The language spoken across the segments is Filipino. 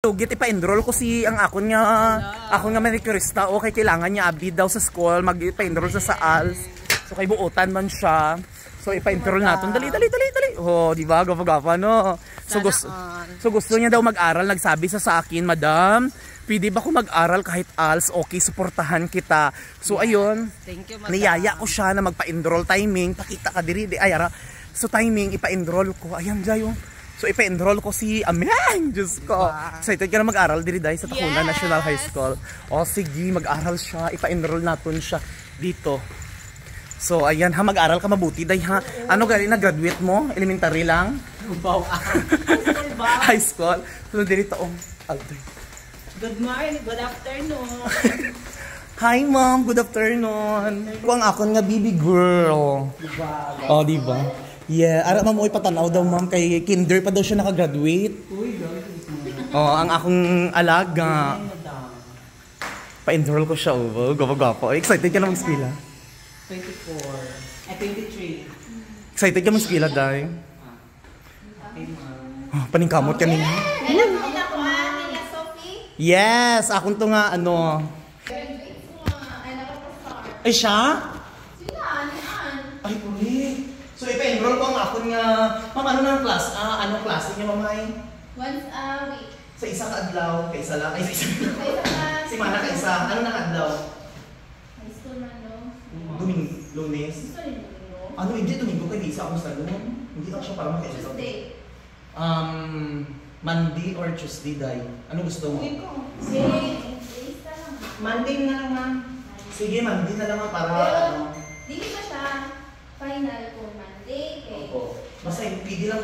Lugit ipa-enroll ko si ang akon nga manicurista o kay kailangan niya abid daw sa school mag-ipa-enroll sa ALS. So kay buotan man siya. So ipa-enroll natin dali. Oh, di ba? Gapa no. So gusto niya daw mag-aral, nagsabi sa akin, "Madam, pwede ba ko mag-aral kahit ALS? Okay, suportahan kita." So ayun. Thank you, madam. Niyaya ko siya na magpa-enroll timing. Pakita ka diri di ay ara. So timing ipa-enroll ko. Ayan dayo. So ipa-enroll ko si Ameng, Diyos ko. Excited ka na mag-aral diri dahil sa Tacuna National High School. O sige, mag-aral siya, ipa-enroll natin siya dito. So ayan ha, mag-aral ka mabuti dahil ha. Ano gali na graduate mo? Elementary lang? High school. So dito Good morning, good afternoon. Hi ma'am, good afternoon. Kung akon nga baby girl. Oh, di ba? Yeah, ara ma'am oy patanaw daw ma'am kay kinder pa daw siya naka-graduate. Oh, ang akong alaga. Pa-enroll ko siya oh. Gwapo. Excited ka na mag-eskwela? 24. 23. Excited ka mag-eskwela, Day? Oh, paningkamot ka niya. Yes, akong to nga ano. Ay siya? Ay, uli. So, ipa-enroll ko ang akon nga, ma'am, ano na ang class? Anong klase niya, mamay? Once a week. Sa isang adlaw, kaisa lang, ay sa isang adlaw. Si Mana kaisa, ano na adlaw? High school man, no? Lunes? Gusto rin Domingo? Ano, hindi, Domingo kay Bisa ako sa Domingo. Hindi ako siya para makaisa. Tuesday. Monday or Tuesday, Day? Ano gusto mo? Monday na lang, ma'am. Sige, Monday na lang para ano. Hindi pa siya final po Monday. Opo. Basta hindi lang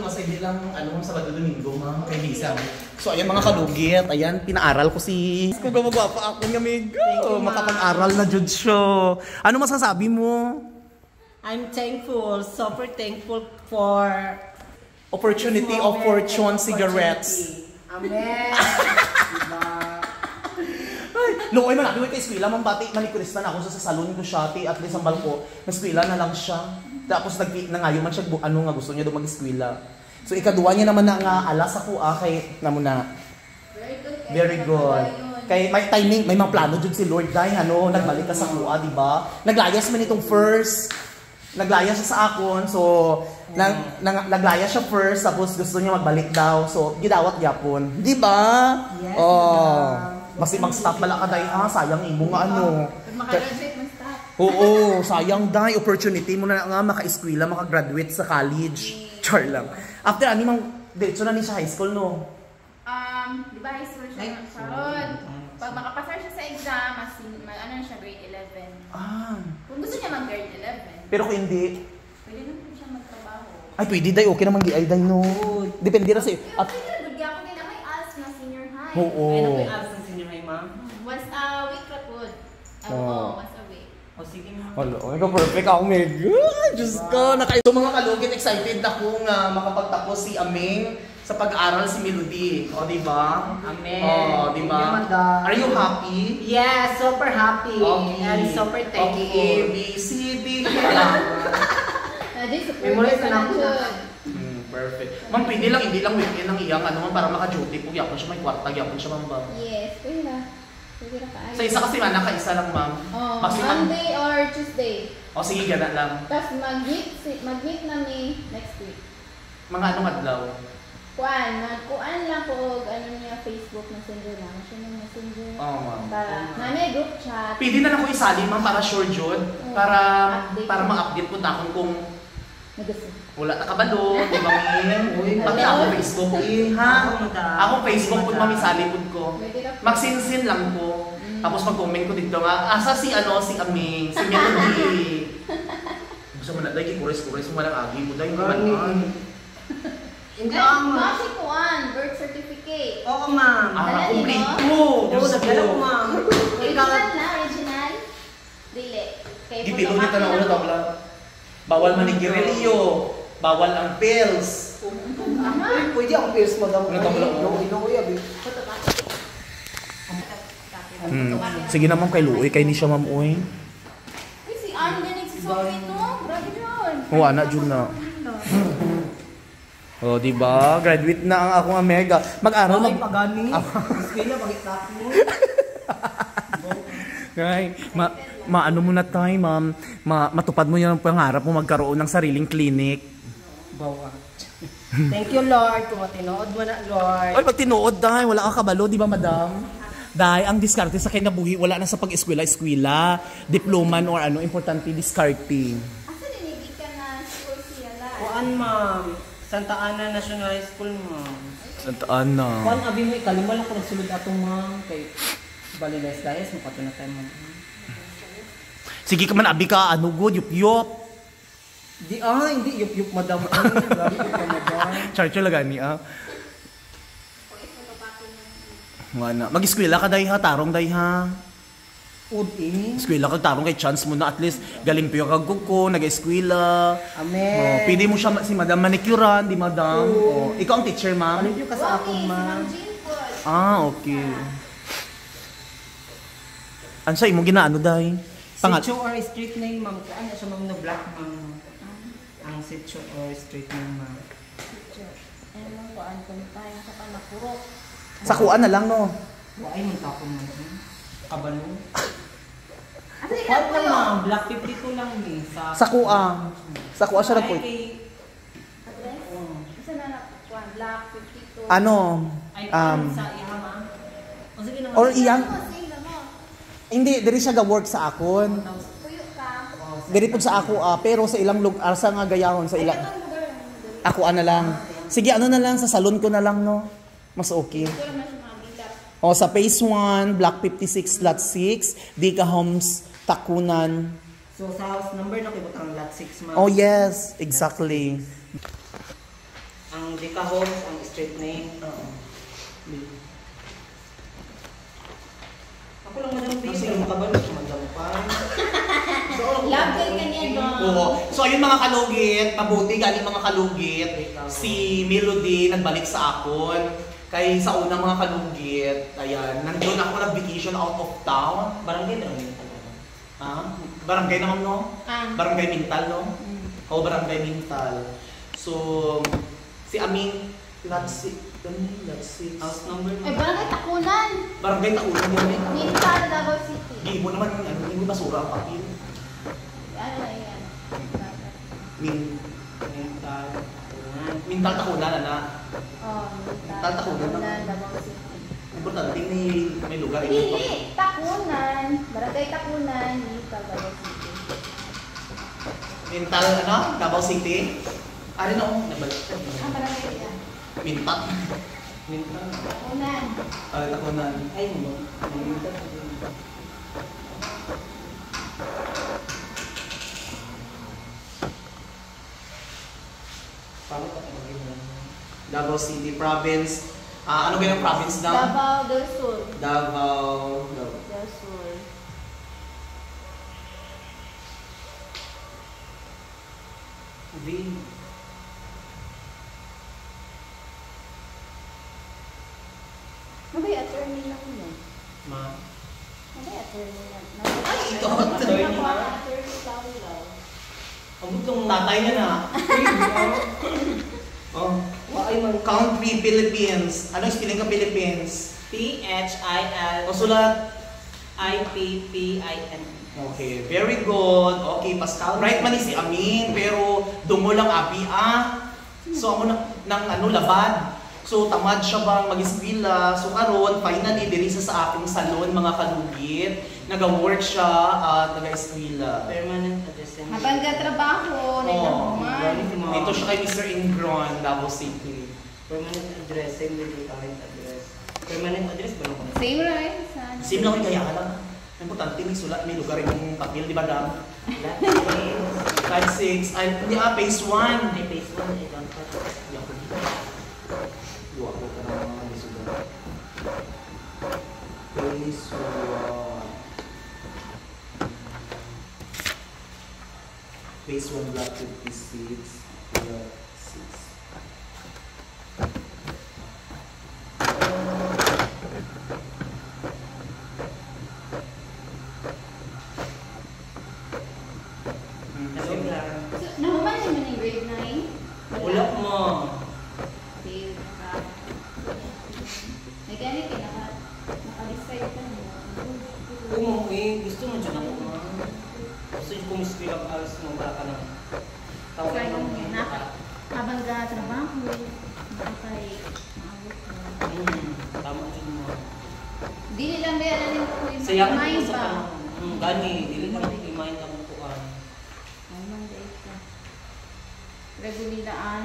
ano Sabado Domingo ma'am kay Bisa. So ayan mga kalugit, ayan pinaaral ko si kung gumagwapa ako nga mega. Makapag-aral na jud siya. Ano masasabi mo? I'm thankful, super thankful for Opportunity of Fortune Cigarettes. Amen. Looy man ako kay eskwela man bati manicurista na ako sa salon ko siya at least ang balko eskwela na lang siya. Tapos nangayo man siya ano nga gusto niya daw mag-eskwela. So ikaduwa niya naman na nga alas ako kay namo na. Very good. Kay may timing, may mga plano jud si Lord dai ano nagbalik ka sa kuha, di ba? Naglayas man itong first. Naglayas siya sa akon. So naglayas siya first tapos gusto niya magbalik daw. So gidawat gyapon, di ba? Yes. Basta mag-stop pala ka dahil sayang imo nga ano. Maka-graduate man stop. Oo, sayang dahil opportunity mo na nga maka-eskwela, maka-graduate sa college. Char lang. After ani mang diretso na ni sa high school no. Di ba high school siya magkaroon? Pag makapasar siya sa exam, ano na siya grade 11. Kung gusto niya mag-grade 11. Pero kung hindi, pwede naman siya magtrabaho. ay pwede day, okay naman di ay day no. Depende ra sa at Good ako din na may ALS na senior high. oo. Ano po yung ALS ng senior high, ma'am? Once a week ra po. Once a week. O sige, ma'am. Hello, ikaw perfect ako mega. Diyos ko, so mga kalugit, excited ako nga makapagtapos si Ameng sa pag-aaral si Melody. O, di ba? Amen. O, di ba? Are you happy? Yes, super happy. Okay. And super thankful. Okay, A, B, C, D. Memorize na ako. Perfect. Ma'am, pwede lang, hindi lang weekend ang iyang ano para maka-duty po. Yapon siya, may kwarta, yapon siya, ma'am ba? Yes, pwede na. Pwede na kaayos. Sa isa kasi man, naka-isa lang, ma'am. Monday or Tuesday. O, sige, ganun lang. Tapos mag-meet namin next week. Mga anong adlaw? Kuan lang ko ano niya Facebook Messenger lang. Siya ng Messenger. Oo, ma'am. Para nanay group chat. Pwede na lang ko isali, ma'am, para sure jud. Para ma-update po na kung wala na kabalo, di ba, Min? Pati ako Facebook, ha? Ako Facebook po, ma'am, isali po ko. Magsinsin lang po. Tapos mag-comment ko dito nga, asa si Aming, si Melody. Gusto mo na, dahil kikures-kures mo lang agi mo, dahil kumanan. Hindi ang Masi kuan, birth certificate. Oo, ma'am. Kumplito! Oo, nagdala ko, ma'am. Original? Dili. Gipilo nito na ulo, tabla. Bawal manigirelyo. Bawal ang pills. Pwede ang pills, madam. Ano tabla? Sige na, ma'am, kay Louie. Kay ni siya, ma'am, uy. Uy, si Anne din nagsisolve ito. Grabe yun. Oo, anak, Jun na. Oh, di ba? Graduate na ang akong Mega. Mag-aral Ay, pagani. Eskwela, pagit-tak mo. Ngay, maano mo na tayo, ma'am. Matupad mo yung pangarap mo magkaroon ng sariling clinic. Bawa. Thank you, Lord. Kung matinood mo na, Lord. Ay, pag tinuod dahil, wala kang kabalo, di ba, madam? Dahil ang diskarte sa kinabuhi, wala na sa pag-eskwela-eskwela, diploman or ano, importante discarding. Asa dinigit ka na school siya la? Kuan, ma'am. Santa Ana National High School, ma'am. Santa Ana. Kuan, abi mo, ikalima lang ko nagsulod atong, ma'am. Kay Baliles-Layes, makato na tayo, ma'am. Sige ka man, abi ka, ano good, yup-yup. Hindi, yup-yup, madam. Grabe ka, madam. Char-char laga ni, Nga na. Mag-eskwela ka dahi ha, tarong dahi ha. Udin. Eskwela ka, tarong kay chance mo na at least galing piyo kag ko, nag-eskwela. Amen. Pwede mo siya si Madam manicurean, di Madam? Ikaw ang teacher, ma'am? Ano yung ka sa akong, ma'am? Okay. Ano sa imong ginaano dahi? Sitio or street name, ma'am. Ano siya, ma'am, no black, ma'am. Ang sitio or street name, ma'am. Ano mo ko an kun tayo sa kanapurok. Sa kuan na lang, no? Ay, mong tapon mo. Kabalo. Asa di Kuan ka lang, ma'am. Black 52 lang, eh. Sa kuan. Sa kuan siya nagpuit. address? Isa na na kuan block 52. Ano? Ay, paano sa iha, ma'am? O, sige naman. Or iyang, Sila mo. hindi, diri siya ga-work sa akon. Puyo ka. Diri po sa ako, pero sa ilang lugar, sa nga gayahon, sa ilang, Anong lugar mo? ako na lang. Sige, ano na lang, sa salon ko na lang, no? Mas okay. Ito naman siya mga bilat. O, sa phase 1, block 56, lot 6, Dika Homes, Takunan. So, sa house number, nakibot ang lot 6, ma'am. Oh, yes, exactly. Ang Dika Homes, ang street name. Ako lang, madam, please. Sige, makabalo siya, madam, pa. Love kay kanya no. Oo. So, ayun mga kalugit, mabuti galing mga kalugit. Si Melody nagbalik sa akon. Kay sa unang mga kalugit, ayan, nandun ako nag-vacation out of town. Barangay na lang. Barangay naman, no? Barangay Mintal, no? Oo, Barangay Mintal. So, si Aming, lot 6. House number, Ay, ma'am. barangay Takunan. Barangay Takunan yun, eh. Mintal, Davao City. Gibo naman, ano, hindi basura ang papel. Ano na yan? Mental. Mintal Takunan, na. Oh, Mintal, Takunan naman. Davao City. Importante, may lugar. Hindi, Takunan. Barangay Takunan, Mintal, Davao City. Mintal, ano? Davao City. Ari na, nabalik. Barangay yan. Mintal. Mental. Takunan. Takunan. Ay, mo. Mental. Paano pa mag-iwan? Davao City Province. Ano ba yung province na? Davao del Sur. Davao. Del Sur. V. Mabay attorney lang yun. Ma. Mabay attorney lang. Ay, ikaw attorney Attorney na? Laulaw. Ang butong Tatay niya na. Oh. Ay, man. Country Philippines. Ano yung spelling ka Philippines? P-H-I-L. O sulat. I-P-P-I-N. Okay, very good. Okay, Pascal. Right man ni si Amin, pero dungo lang abi So ako nang ano labad. So tamad siya bang mag-eskwela. So karon finally diri sa aking salon mga kalugit, naga-work siya at naga-eskwela. Permanent address. Habang ka trabaho, naglahuman. Dito siya kay Mr. Ingron, Davao City. Permanent address. Same with the current address. Permanent address ba lang? Same right? Sim lang kaya ka lang. Importante may sulat, may lugar yung papel, di ba dam? 5, 6, ay, hindi phase 1. Ay, phase 1. I don't have. Luwa ko ka ng mga lisulat. Phase 1. Phase 1, block 56, block 6. Hello, Clara. Nahuman naman yung grade 9? Wala mo. excited mo. Oo, gusto mo dyan ako, ma'am. Gusto nyo kumisipil ang alas ng baka ng tawag ng mga. Habang trabaho, makapay, maabot mo. Tama dyan mo. Dili lang ba yan ko yung Sayang mind ko sa ba? panahon. Gani, dili lang i-mind ako po. Monday ka. Regulidaan.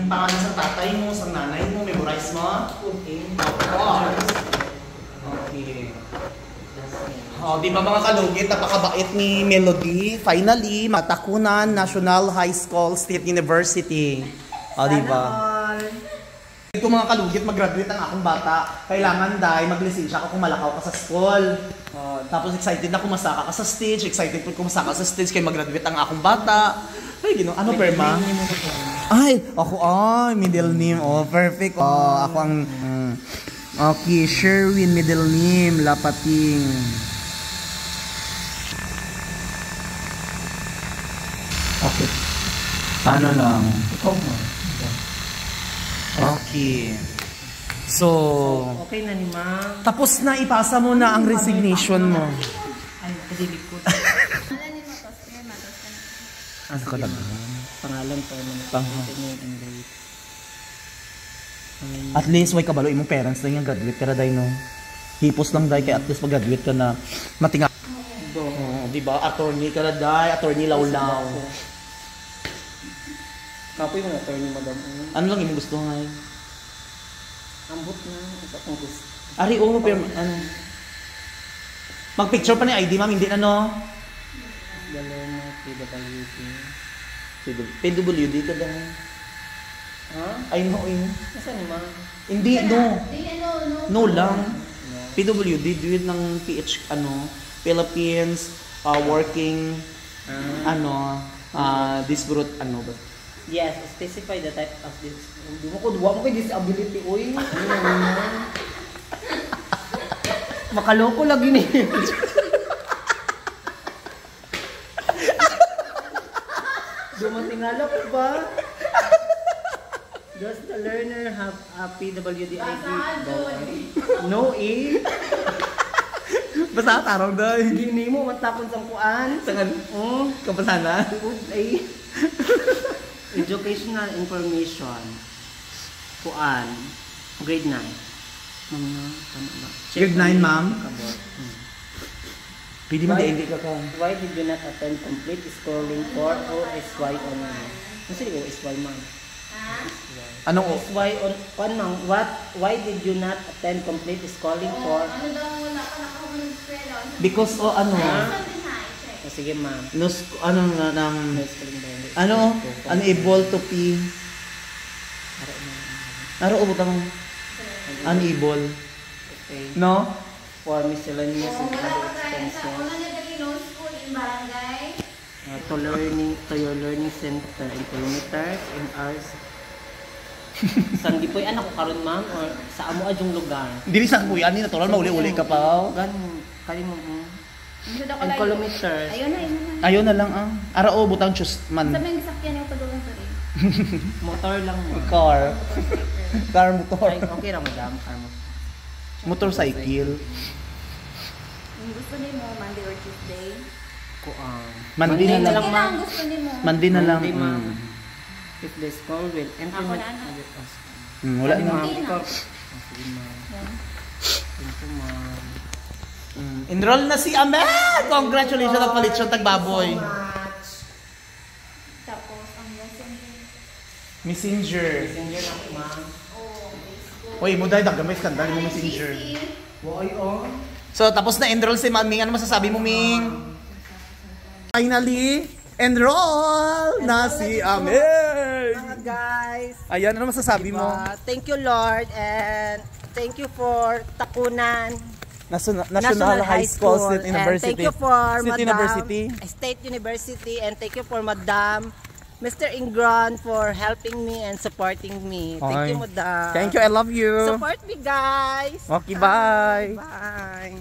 Pangalan sa tatay mo, sa nanay mo, memorize mo? Okay. Of course. Okay. Oh, di ba mga kalugit, napakabait ni Melody. Finally, Matakunan National High School State University. Oh, di ba? Kung mga kalugit, mag-graduate ang akong bata, kailangan dahil mag-lisensya ako kung malakaw ka sa school. Tapos excited na kumasaka ka sa stage, excited po kumasaka sa stage kaya mag-graduate ang akong bata. Ay, gino, ano perma? Ay, ako, middle name, perfect. Ako ang, okay, Sherwin, middle name, Lapating. Okay. Ano lang? Ikaw mo. Okay. So, Okay na ni ma'am. tapos na ipasa mo na ang resignation mo. Ay, kadilig ko. Alam niyo mo to, sir, matos ka na. Ano ka lang? Pangalan pa naman. Pangalan. And date. At least, way kabalo, imong parents na yung graduate ka na dahil, no? Hipos lang dahil, kaya at least pag-graduate ka na matinga. Di ba? Attorney ka na dahil, attorney lawlaw. Kapoy mo na attorney, madam. Ano lang imong gusto ngayon? Ambot na. Isa kong gusto. Ari, pero ano? Mag-picture pa ni ID, ma'am, hindi na, no? Galena, PWD. PWD ka dahil. Ha? Ay, no, Asa ni ma'am? Hindi, no. Dili, no. No lang. PWD, dude ng PH, Philippines, working, disparate, ba? Yes, specify the type of this. Hindi mo ko, duwa mo kay disability, uy. Makaloko lagi ni. Dumatingala ko ba? Does the learner have a PWD ID? No, eh. Basta tarong dahil. Hindi mo matakon sa kuan. Sangan, kapasana. Ay. Educational information. Kuan. Grade 9. Tama ba? Grade 9, ma'am? Pwede mo Why- hindi ka ka. Why did you not attend complete schooling for OSY only? Kasi di OSY ma'am. Anong OSY on ma'am. Why did you not attend complete schooling for? Ano daw wala ka nakahulog eskwela? Because Sige ma'am. ng No schooling ba yun? unable to pay. Ubutang unable. Okay. No? For miscellaneous and Wala other ka tayo sa expenses. una niya dali no school in barangay. To your learning center in kilometers and hours. Saan di po yan ako karon ma'am or sa amo adjong lugar? Dili sa kuya ni natural mauli-uli ka pa. Kali mo Ano daw in kalay? kilometers. Ayun na. Ayaw na lang Arao butang chus man. Sabi yung sakyan yung padulang sa rin. Motor lang mo. Car. Car motor. Ay, okay lang madam. Car mo. Motorcycle. Yung gusto niyo mo, Monday or Tuesday? Monday na lang. Sige lang, gusto niyo mo. Monday na lang. Monday, ma'am. If the school will Ako implement. na, anak. Wala Sige, na. ma'am. Hindi na. Sige ma'am. Yan. Thank you ma'am. Enroll na si Amel! Congratulations ang palit siya tagbaboy. Tapos, ang Messenger. Messenger na ako ma'am. Uy, mo dahil dagamay skandal mo Messenger. Boy, oh. So, tapos na enroll si Ming. Ano masasabi mo, Ming? Finally, enroll na si Amel! Mga guys, Ayan, ano masasabi mo? thank you Lord and thank you for Takunan National High School State and University. thank you for State Madam University. State University and thank you for Madam Mr. Ingron for helping me and supporting me. Thank you, Madam. Thank you, I love you. Support me guys. Okay, bye. Bye.